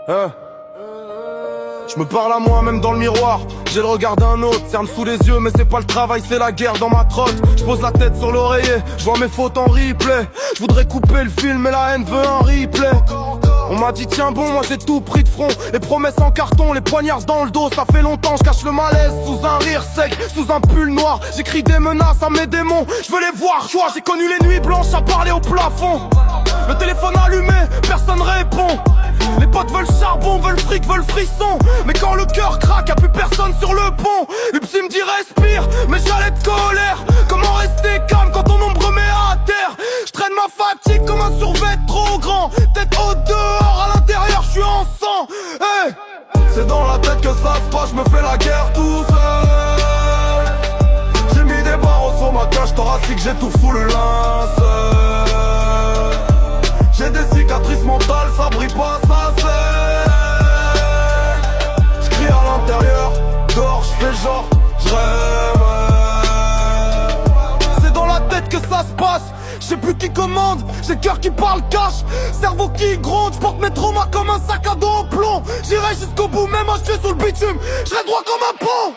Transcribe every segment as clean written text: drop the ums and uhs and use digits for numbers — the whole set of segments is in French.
Je me parle à moi-même dans le miroir. J'ai le regard d'un autre, cerne sous les yeux, mais c'est pas le travail, c'est la guerre dans ma trotte. Je pose la tête sur l'oreiller, je vois mes fautes en replay. Je voudrais couper le film, mais la haine veut un replay. On m'a dit tiens bon, moi j'ai tout pris de front. Les promesses en carton, les poignards dans le dos. Ça fait longtemps, je cache le malaise sous un rire sec, sous un pull noir. J'écris des menaces à mes démons, je veux les voir, toi. J'ai connu les nuits blanches à parler au plafond. Le téléphone allumé, personne répond. Les potes veulent charbon, veulent fric, veulent frisson. Mais quand le cœur craque, y'a plus personne sur le pont. Upsi me dit respire, mais j'allais de colère. Comment rester calme quand ton ombre met à terre? Je traîne ma fatigue comme un survêt trop grand. Tête au dehors, à l'intérieur je suis en sang. Hey, c'est dans la tête que ça se passe, je me fais la guerre tout seul. J'ai mis des barreaux sur ma cage thoracique, j'étouffe sous le linceul. J'ai des cicatrices mentales, ça brille pas, ça c'est. J'crie à l'intérieur, dehors j'fais genre, j'rêve. C'est dans la tête que ça se passe. J'sais plus qui commande, j'ai le cœur qui parle cash, cerveau qui gronde, j'porte mes traumas comme un sac à dos au plomb. J'irai jusqu'au bout, même un cheveu sous le bitume, j'serai droit comme un pont.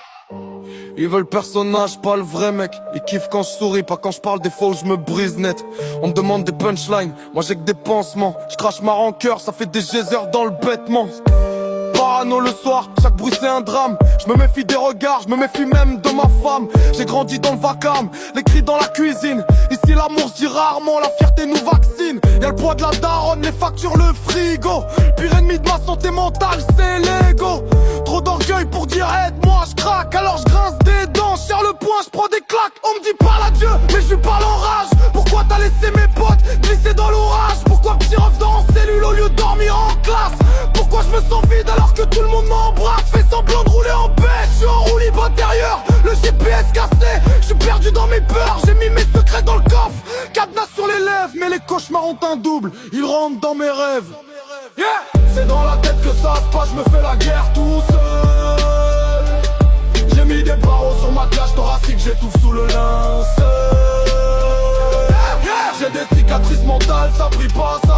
Ils veulent le personnage, pas le vrai mec. Ils kiffent quand je souris, pas quand je parle. Des fois où je me brise net. On me demande des punchlines, moi j'ai que des pansements. Je crache ma rancœur, ça fait des geysers dans le bêtement. Parano le soir, chaque bruit c'est un drame. Je me méfie des regards, je me méfie même de ma femme. J'ai grandi dans le vacarme, les cris dans la cuisine. Ici l'amour se dit rarement, la fierté nous vaccine. Y'a le poids de la daronne, les factures, le frigo. Pire ennemi de ma santé mentale, c'est l'ego. Trop d'orgueil pour dire aide-moi, je craque, alors je grince des dents. Je serre le poing, je prends des claques. On me dit parle à Dieu, mais je lui parle en rage. Pourquoi t'as laissé mes potes glisser dans l'orage? Pourquoi petit ref dans en cellule au lieu de dormir en classe? Pourquoi je me sens vide alors que tout le monde m'embrasse? Fais semblant de rouler en bête, je suis en roue libre intérieur. Le GPS cassé, je suis perdu dans mes peurs. J'ai mis mes secrets dans le coffre, cadenas sur les lèvres. Mais les cauchemars ont un double, ils rentrent dans mes rêves. Yeah, c'est dans la tête que ça se passe, je me fais la guerre tout seul. J'ai mis des barreaux sur ma cage thoracique, j'étouffe sous le linceul. J'ai des cicatrices mentales, ça brille pas, ça